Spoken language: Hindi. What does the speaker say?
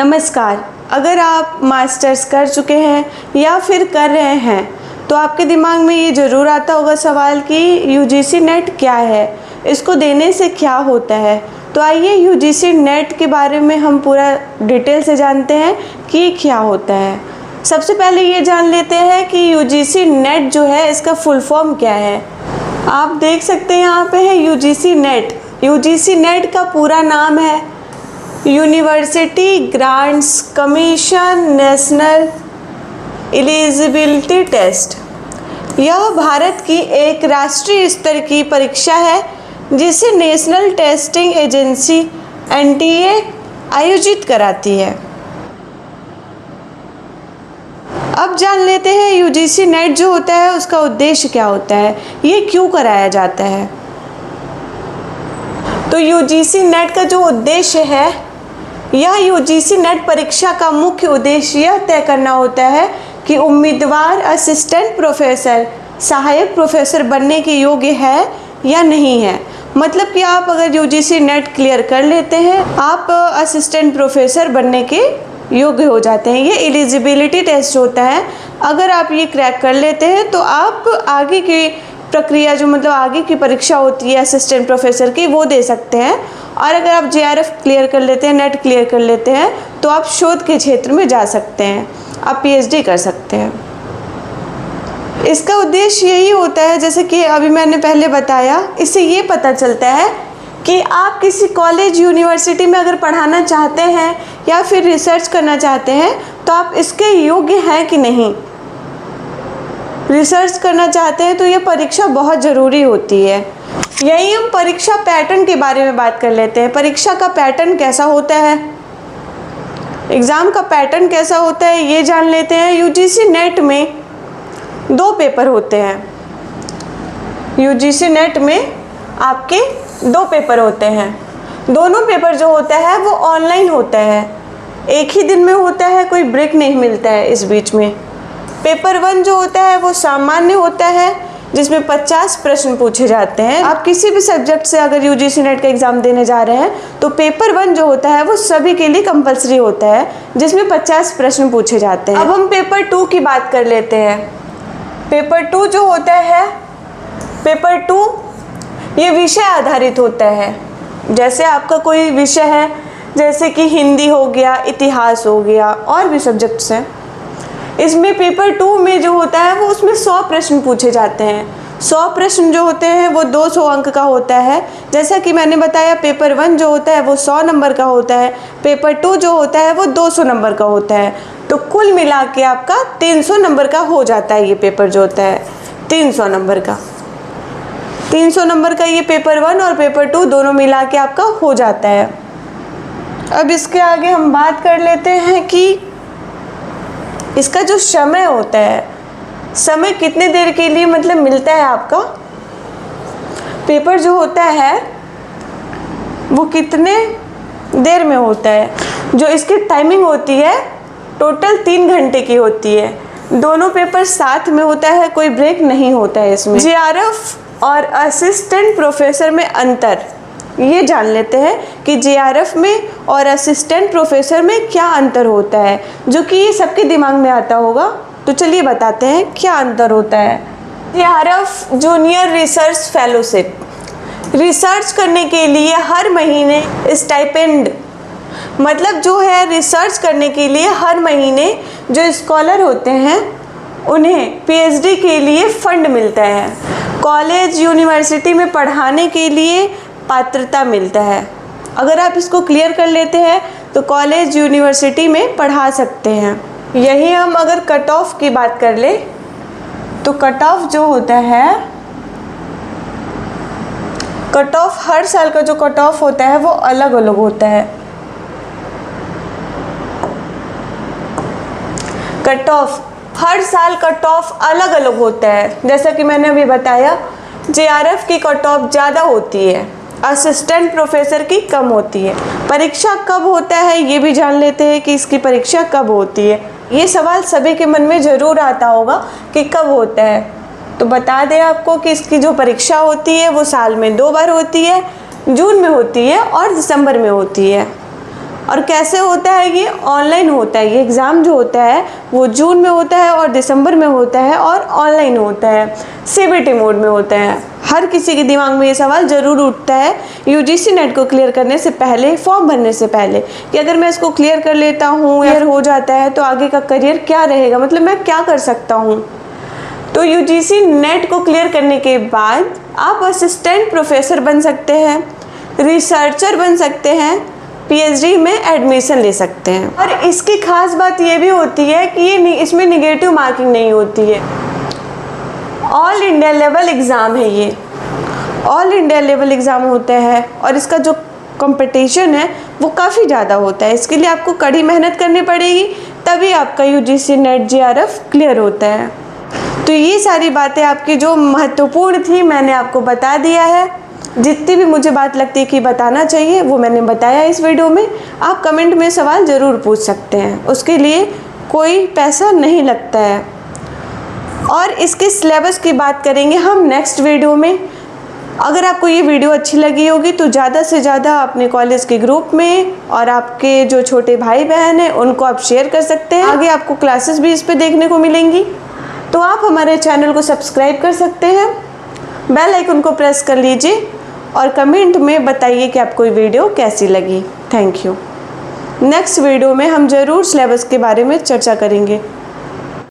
नमस्कार। अगर आप मास्टर्स कर चुके हैं या फिर कर रहे हैं तो आपके दिमाग में ये ज़रूर आता होगा सवाल कि यूजीसी नेट क्या है, इसको देने से क्या होता है। तो आइए यूजीसी नेट के बारे में हम पूरा डिटेल से जानते हैं कि क्या होता है। सबसे पहले ये जान लेते हैं कि यूजीसी नेट जो है इसका फुल फॉर्म क्या है। आप देख सकते हैं यहाँ पे है यूजीसी नेट। यूजीसी नेट का पूरा नाम है University Grants Commission National Eligibility Test. यह भारत की एक राष्ट्रीय स्तर की परीक्षा है जिसे नेशनल टेस्टिंग एजेंसी एनटीए आयोजित कराती है। अब जान लेते हैं यूजीसी नेट जो होता है उसका उद्देश्य क्या होता है, ये क्यों कराया जाता है। तो यूजीसी नेट का जो उद्देश्य है, यह यूजीसी नेट परीक्षा का मुख्य उद्देश्य यह तय करना होता है कि उम्मीदवार असिस्टेंट प्रोफेसर सहायक प्रोफेसर बनने के योग्य है या नहीं है। मतलब कि आप अगर यूजीसी नेट क्लियर कर लेते हैं, आप असिस्टेंट प्रोफेसर बनने के योग्य हो जाते हैं। ये एलिजिबिलिटी टेस्ट होता है। अगर आप ये क्रैक कर लेते हैं तो आप आगे की प्रक्रिया जो मतलब आगे की परीक्षा होती है असिस्टेंट प्रोफेसर की, वो दे सकते हैं। और अगर आप जेआरएफ क्लियर कर लेते हैं, नेट क्लियर कर लेते हैं, तो आप शोध के क्षेत्र में जा सकते हैं, आप पीएचडी कर सकते हैं। इसका उद्देश्य यही होता है, जैसे कि अभी मैंने पहले बताया, इससे ये पता चलता है कि आप किसी कॉलेज यूनिवर्सिटी में अगर पढ़ाना चाहते हैं या फिर रिसर्च करना चाहते हैं तो आप इसके योग्य हैं कि नहीं। रिसर्च करना चाहते हैं तो ये परीक्षा बहुत ज़रूरी होती है। यही हम परीक्षा पैटर्न के बारे में बात कर लेते हैं। परीक्षा का पैटर्न कैसा होता है, एग्ज़ाम का पैटर्न कैसा होता है, ये जान लेते हैं। यूजीसी नेट में 2 पेपर होते हैं। यूजीसी नेट में आपके 2 पेपर होते हैं। दोनों पेपर जो होता है वो ऑनलाइन होता है, एक ही दिन में होता है, कोई ब्रेक नहीं मिलता है इस बीच में। पेपर 1 जो होता है वो सामान्य होता है जिसमें 50 प्रश्न पूछे जाते हैं। आप किसी भी सब्जेक्ट से अगर यूजीसी नेट का एग्ज़ाम देने जा रहे हैं तो पेपर 1 जो होता है वो सभी के लिए कंपलसरी होता है जिसमें 50 प्रश्न पूछे जाते हैं। अब हम पेपर 2 की बात कर लेते हैं। पेपर 2 जो होता है, पेपर 2 ये विषय आधारित होता है। जैसे आपका कोई विषय है, जैसे कि हिंदी हो गया, इतिहास हो गया, और भी सब्जेक्ट्स हैं। इसमें पेपर 2 में जो होता है वो उसमें 100 प्रश्न पूछे जाते हैं। 100 प्रश्न जो होते हैं वो 200 अंक का होता है। जैसा कि मैंने बताया, पेपर 1 जो होता है वो 100 नंबर का होता है, पेपर 2 जो होता है वो 200 नंबर का होता है। तो कुल मिला के आपका 300 नंबर का हो जाता है ये पेपर जो होता है, 300 नंबर का। 300 नंबर का ये पेपर 1 और पेपर 2 दोनों मिला के आपका हो जाता है। अब इसके आगे हम बात कर लेते हैं कि इसका जो समय होता है, समय कितने देर के लिए मतलब मिलता है आपका। पेपर जो होता है वो कितने देर में होता है, जो इसकी टाइमिंग होती है टोटल 3 घंटे की होती है। दोनों पेपर साथ में होता है, कोई ब्रेक नहीं होता है इसमें। जेआरएफ और असिस्टेंट प्रोफेसर में अंतर ये जान लेते हैं कि जेआरएफ में और असिस्टेंट प्रोफेसर में क्या अंतर होता है, जो कि ये सबके दिमाग में आता होगा। तो चलिए बताते हैं क्या अंतर होता है। JRF junior research fellowship, research करने के लिए हर महीने स्टाइपेंड, मतलब जो है रिसर्च करने के लिए हर महीने जो स्कॉलर होते हैं उन्हें पीएचडी के लिए फंड मिलता है। कॉलेज यूनिवर्सिटी में पढ़ाने के लिए पात्रता मिलता है। अगर आप इसको क्लियर कर लेते हैं तो कॉलेज यूनिवर्सिटी में पढ़ा सकते हैं। यही हम अगर कट ऑफ की बात कर ले तो कट ऑफ जो होता है, कट ऑफ हर साल का जो कट ऑफ होता है वो अलग अलग होता है। कट ऑफ हर साल कट ऑफ अलग अलग होता है। जैसा कि मैंने अभी बताया, जेआरएफ की कट ऑफ ज़्यादा होती है, असिस्टेंट प्रोफेसर की कम होती है। परीक्षा कब होता है ये भी जान लेते हैं कि इसकी परीक्षा कब होती है। ये सवाल सभी के मन में ज़रूर आता होगा कि कब होता है। तो बता दें आपको कि इसकी जो परीक्षा होती है वो साल में 2 बार होती है, जून में होती है और दिसंबर में होती है। और कैसे होता है ये? ऑनलाइन होता है। ये एग्ज़ाम जो होता है वो जून में होता है और दिसंबर में होता है और ऑनलाइन होता है, CBT मोड में होता है। हर किसी के दिमाग में ये सवाल ज़रूर उठता है UGC नेट को क्लियर करने से पहले, फॉर्म भरने से पहले, कि अगर मैं इसको क्लियर कर लेता हूँ, क्लियर हो जाता है तो आगे का करियर क्या रहेगा, मतलब मैं क्या कर सकता हूँ। तो UGC नेट को क्लियर करने के बाद आप असिस्टेंट प्रोफेसर बन सकते हैं, रिसर्चर बन सकते हैं, PhD में एडमिशन ले सकते हैं। और इसकी खास बात ये भी होती है कि इसमें निगेटिव मार्किंग नहीं होती है। ऑल इंडिया लेवल एग्ज़ाम है ये, ऑल इंडिया लेवल एग्ज़ाम होता है और इसका जो कंपटीशन है वो काफ़ी ज़्यादा होता है। इसके लिए आपको कड़ी मेहनत करनी पड़ेगी, तभी आपका UGC नेट JRF क्लियर होता है। तो ये सारी बातें आपकी जो महत्वपूर्ण थी मैंने आपको बता दिया है। जितनी भी मुझे बात लगती है कि बताना चाहिए वो मैंने बताया इस वीडियो में। आप कमेंट में सवाल ज़रूर पूछ सकते हैं, उसके लिए कोई पैसा नहीं लगता है। और इसके सिलेबस की बात करेंगे हम नेक्स्ट वीडियो में। अगर आपको ये वीडियो अच्छी लगी होगी तो ज़्यादा से ज़्यादा अपने कॉलेज के ग्रुप में और आपके जो छोटे भाई बहन हैं उनको आप शेयर कर सकते हैं। आगे आपको क्लासेस भी इस पर देखने को मिलेंगी। तो आप हमारे चैनल को सब्सक्राइब कर सकते हैं, बेल आइकन को प्रेस कर लीजिए और कमेंट में बताइए कि आपको ये वीडियो कैसी लगी। Thank you. नेक्स्ट वीडियो में हम ज़रूर सिलेबस के बारे में चर्चा करेंगे।